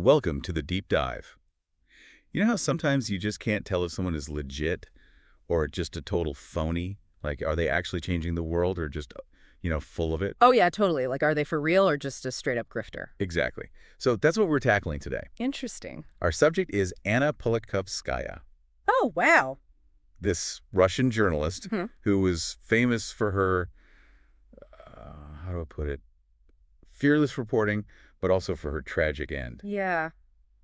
Welcome to the deep dive. You know how sometimes you just can't tell if someone is legit or just a total phony? Like, are they actually changing the world or just, full of it? Oh, yeah, totally. Like, are they for real or just a straight-up grifter? Exactly. So that's what we're tackling today. Interesting. Our subject is Anna Politkovskaya, Oh, wow. this Russian journalist Hmm. who was famous for her, how do I put it, fearless reporting, but also for her tragic end. Yeah,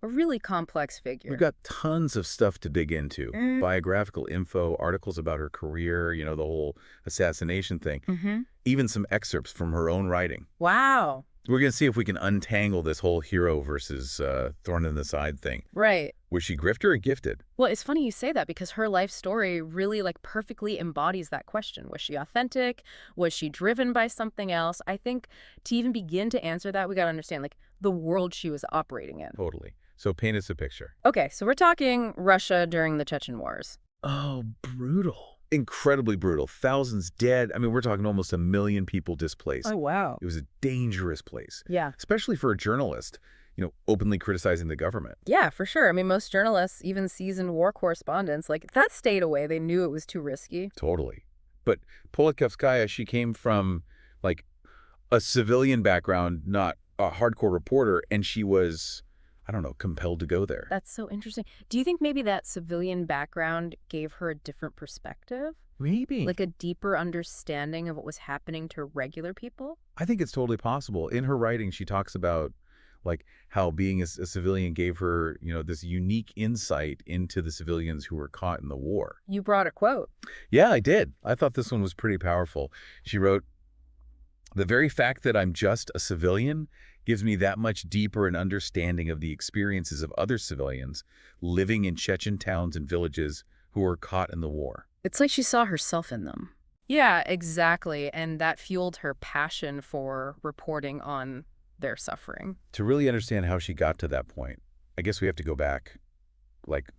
a really complex We've figure. got tons of stuff to dig into. Mm. Biographical info, articles about her career, the whole assassination thing, Mm-hmm. even some excerpts from her own writing. Wow. We're going to see if we can untangle this whole hero versus thorn in the side thing. Right. Was she grifter or gifted? Well, it's funny you say that because her life story really perfectly embodies that question. Was she authentic? Was she driven by something else? I think to even begin to answer that, we got to understand the world she was operating in. Totally. So paint us a picture. Okay, so we're talking Russia during the Chechen Wars. Oh, brutal. Incredibly brutal. Thousands dead. I mean, we're talking almost 1 million people displaced. Oh, wow. It was a dangerous place, Yeah. especially for a journalist, openly criticizing the government. Yeah, for sure. I mean, most journalists, even seasoned war correspondents, that stayed away. They knew it was too risky. Totally. But Politkovskaya, she came from, like, a civilian background, not a hardcore reporter, and she was, I don't know, compelled to go there. That's so interesting. Do you think maybe that civilian background gave her a different perspective? Maybe. Like a deeper understanding of what was happening to regular people? I think it's totally possible. In her writing, she talks about, like, how being a civilian gave her, this unique insight into the civilians who were caught in the war. You brought a quote. Yeah, I did. I thought this one was pretty powerful. She wrote, "The very fact that I'm just a civilian gives me that much deeper an understanding of the experiences of other civilians living in Chechen towns and villages who were caught in the war." It's like she saw herself in them. Yeah, exactly. And that fueled her passion for reporting on their suffering. To really understand how she got to that point, I guess we have to go back, like,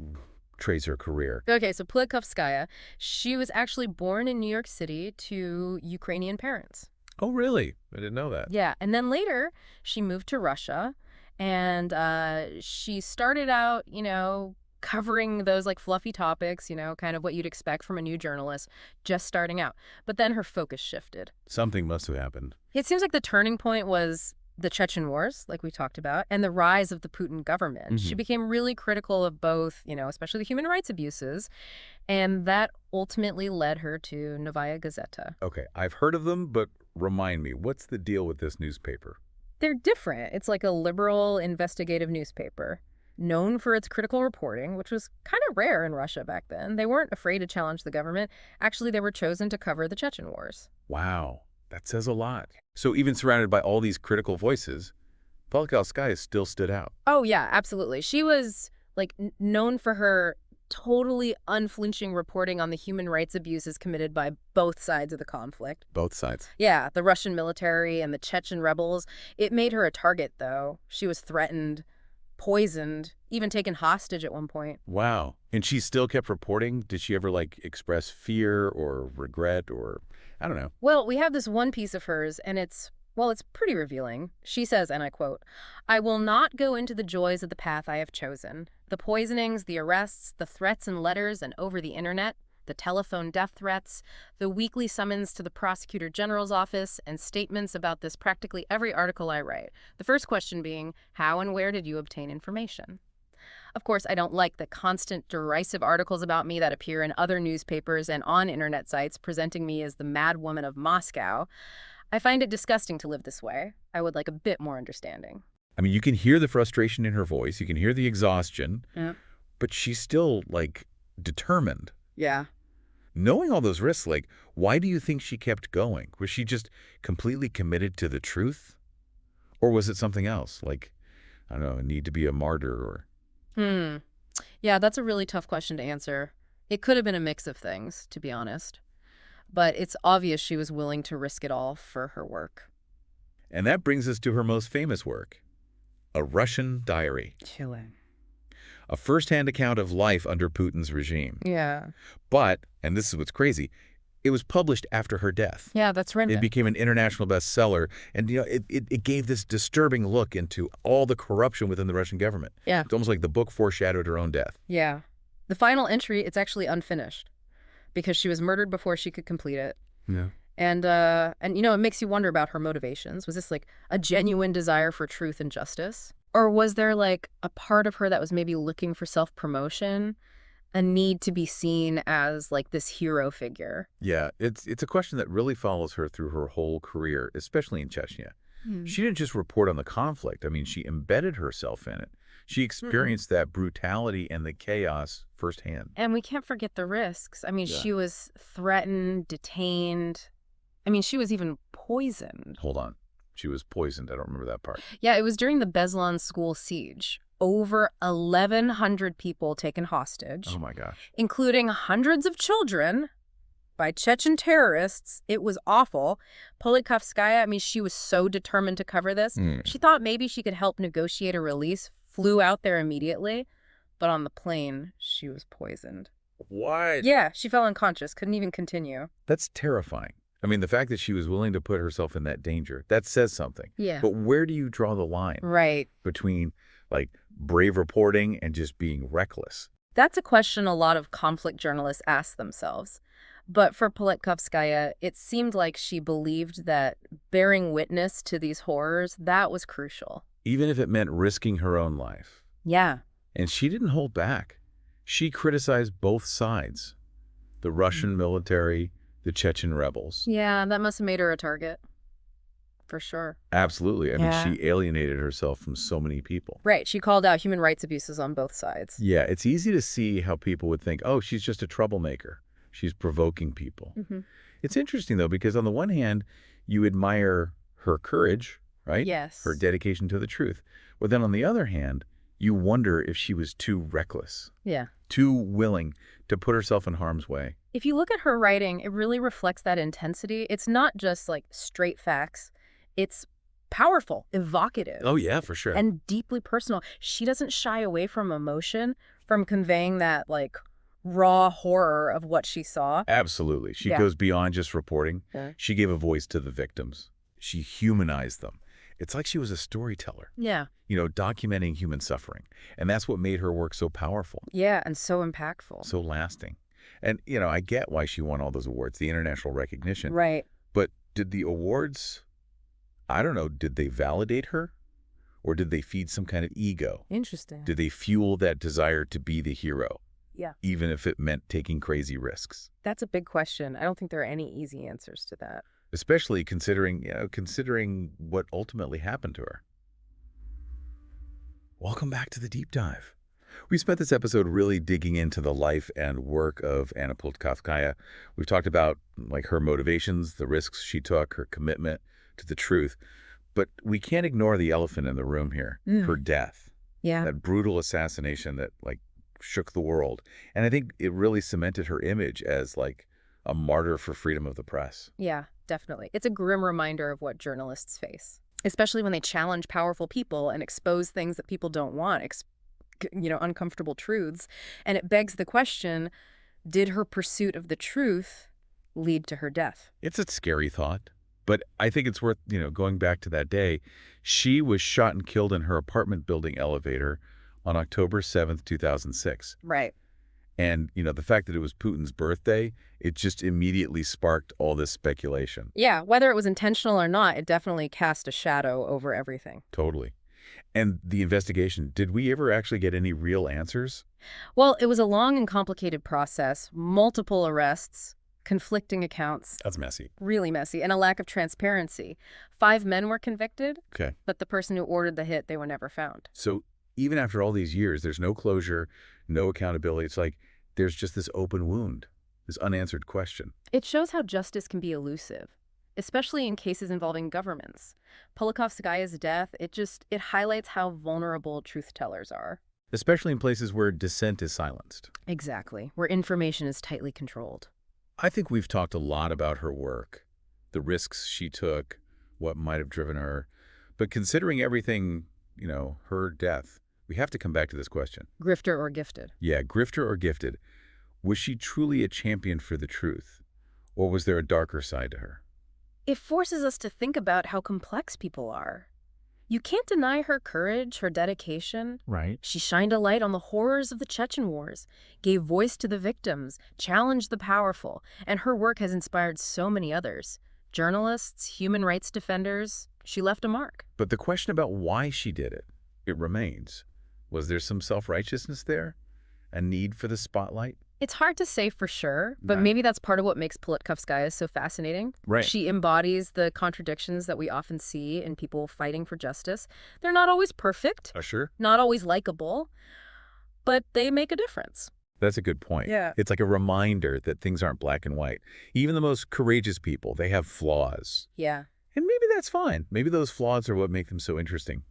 trace her career. Okay, so Politkovskaya, she was actually born in New York City to Ukrainian parents. Oh, really? I didn't know that. Yeah, and then later she moved to Russia, and she started out, covering those fluffy topics, kind of what you'd expect from a new journalist, just starting out. But then her focus shifted. Something must have happened. It seems like the turning point was the Chechen Wars, like we talked about, and the rise of the Putin government. She became really critical of both, especially the human rights abuses, and that ultimately led her to Novaya Gazeta. Okay, I've heard of them, but remind me, what's the deal with this newspaper? They're different. It's like a liberal investigative newspaper, known for its critical reporting, which was kind of rare in Russia back then. They weren't afraid to challenge the government. Actually, they were chosen to cover the Chechen Wars. Wow, that says a lot. So even surrounded by all these critical voices, Politkovskaya still stood out. Oh, yeah, absolutely. She was known for her totally unflinching reporting on the human rights abuses committed by both sides of the conflict. Both sides. Yeah, the Russian military and the Chechen rebels. It made her a target, though. She was threatened, poisoned, even taken hostage at one point. Wow. And she still kept reporting? Did she ever, express fear or regret or, I don't know? Well, we have this one piece of hers, and it's pretty revealing. She says, and I quote, "I will not go into the joys of the path I have chosen. The poisonings, the arrests, the threats and letters and over the internet, the telephone death threats, the weekly summons to the prosecutor general's office, and statements about this practically every article I write. The first question being, how and where did you obtain information?" Of course, I don't like the constant derisive articles about me that appear in other newspapers and on internet sites presenting me as the mad woman of Moscow. I find it disgusting to live this way. I would like a bit more understanding. I mean, you can hear the frustration in her voice. You can hear the exhaustion. Yeah. But she's still, determined. Yeah. Knowing all those risks, why do you think she kept going? Was she just completely committed to the truth? Or was it something else? I don't know, a need to be a martyr or... Yeah, that's a really tough question to answer. It could have been a mix of things, to be honest. But it's obvious she was willing to risk it all for her work. And that brings us to her most famous work, A Russian Diary. Chilling. A first-hand account of life under Putin's regime. Yeah. But, and this is what's crazy, It was published after her death. Yeah, that's right. It became an international bestseller, and it gave this disturbing look into all the corruption within the Russian government. Yeah. It's almost like the book foreshadowed her own death. Yeah. The final entry, it's actually unfinished because she was murdered before she could complete it. Yeah. And it makes you wonder about her motivations. Was this like a genuine desire for truth and justice? Or was there like a part of her that was maybe looking for self-promotion, a need to be seen as like this hero figure? Yeah, it's a question that really follows her through her whole career, especially in Chechnya. She didn't just report on the conflict. I mean, she embedded herself in it. She experienced that brutality and the chaos firsthand. And we can't forget the risks. I mean, Yeah. she was threatened, detained. I mean, she was even poisoned. Hold on. She was poisoned. I don't remember that part. Yeah, it was during the Beslan school siege. Over 1,100 people taken hostage, Oh, my gosh. including hundreds of children by Chechen terrorists. It was awful. Politkovskaya, I mean, she was so determined to cover this. She thought maybe she could help negotiate a release, flew out there immediately, but on the plane, she was poisoned. What? Yeah, she fell unconscious, couldn't even continue. That's terrifying. I mean, the fact that she was willing to put herself in that danger, that says something. Yeah. But where do you draw the line Right. between, like, brave reporting and just being reckless? That's a question a lot of conflict journalists ask themselves. But for Politkovskaya, it seemed like she believed that bearing witness to these horrors, that was crucial. Even if it meant risking her own life. Yeah. And she didn't hold back. She criticized both sides, the Russian military, the Chechen rebels. Yeah, that must have made her a target. For sure. Absolutely. I Yeah. mean, she alienated herself from so many people. Right. She called out human rights abuses on both sides. Yeah, it's easy to see how people would think, oh, she's just a troublemaker. She's provoking people. It's interesting, though, because on the one hand, you admire her courage, right? Yes. Her dedication to the truth. But then on the other hand, you wonder if she was too reckless, Yeah. too willing to put herself in harm's way. If you look at her writing, it really reflects that intensity. It's not just like straight facts. It's powerful, evocative. Oh, yeah, for sure. And deeply personal. She doesn't shy away from emotion, from conveying that like raw horror of what she saw. Absolutely. She Yeah. goes beyond just reporting. Yeah. She gave a voice to the victims. She humanized them. It's like she was a storyteller, Yeah. Documenting human suffering. And that's what made her work so powerful, Yeah, and so impactful. so lasting. And, I get why she won all those awards, the international recognition. Right. But did the awards, I don't know, did they validate her? Or did they feed some kind of ego? Interesting. Did they fuel that desire to be the hero? Yeah. Even if it meant taking crazy risks? That's a big question. I don't think there are any easy answers to that. Especially considering what ultimately happened to her. Welcome back to the deep dive. We spent this episode really digging into the life and work of Anna Politkovskaya. We've talked about her motivations, the risks she took, her commitment to the truth. But we can't ignore the elephant in the room here, her death. Yeah. That brutal assassination that shook the world. And I think it really cemented her image as a martyr for freedom of the press. Yeah, definitely. It's a grim reminder of what journalists face, especially when they challenge powerful people and expose things that people don't want, uncomfortable truths. And it begs the question, did her pursuit of the truth lead to her death? It's a scary thought, but I think it's worth, going back to that day. She was shot and killed in her apartment building elevator on October 7th, 2006. Right. And, the fact that it was Putin's birthday, it just immediately sparked all this speculation. Yeah, whether it was intentional or not, it definitely cast a shadow over everything. Totally. And the investigation, did we ever actually get any real answers? Well, it was a long and complicated process, multiple arrests, conflicting accounts, That's messy. really messy, and a lack of transparency. 5 men were convicted, Okay. but the person who ordered the hit, they were never found. So even after all these years, there's no closure, no accountability. It's like there's just this open wound, this unanswered question. It shows how justice can be elusive, especially in cases involving governments. Politkovskaya's death, it highlights how vulnerable truth tellers are. Especially in places where dissent is silenced. Exactly, where information is tightly controlled. I think we've talked a lot about her work, the risks she took, what might have driven her. But considering everything, her death, we have to come back to this question. Grifter or gifted? Yeah, grifter or gifted. Was she truly a champion for the truth? Or was there a darker side to her? It forces us to think about how complex people are. You can't deny her courage, her dedication. Right. She shined a light on the horrors of the Chechen wars, gave voice to the victims, challenged the powerful, and her work has inspired so many others. Journalists, human rights defenders, she left a mark. But the question about why she did it, it remains. Was there some self-righteousness there? A need for the spotlight? It's hard to say for sure, but Right. maybe that's part of what makes Politkovskaya so fascinating. Right. She embodies the contradictions that we often see in people fighting for justice. They're not always perfect, Sure. not always likable, but they make a difference. That's a good point. Yeah. It's like a reminder that things aren't black and white. Even the most courageous people, they have flaws. Yeah. And maybe that's fine. Maybe those flaws are what make them so interesting,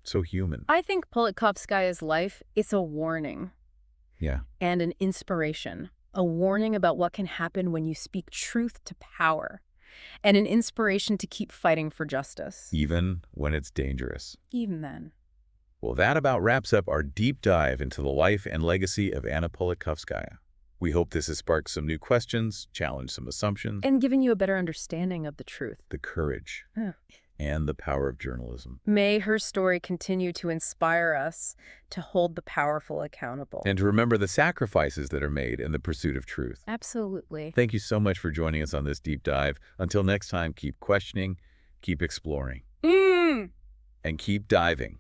so human. I think Politkovskaya's life is a warning Yeah. and an inspiration. A warning about what can happen when you speak truth to power, and an inspiration to keep fighting for justice. Even when it's dangerous. Even then. Well, that about wraps up our deep dive into the life and legacy of Anna Politkovskaya. We hope this has sparked some new questions, challenged some assumptions, And giving you a better understanding of the truth. the courage, Yeah. and the power of journalism. May her story continue to inspire us to hold the powerful accountable. And to remember the sacrifices that are made in the pursuit of truth. Absolutely. Thank you so much for joining us on this deep dive. Until next time, keep questioning, keep exploring, and keep diving.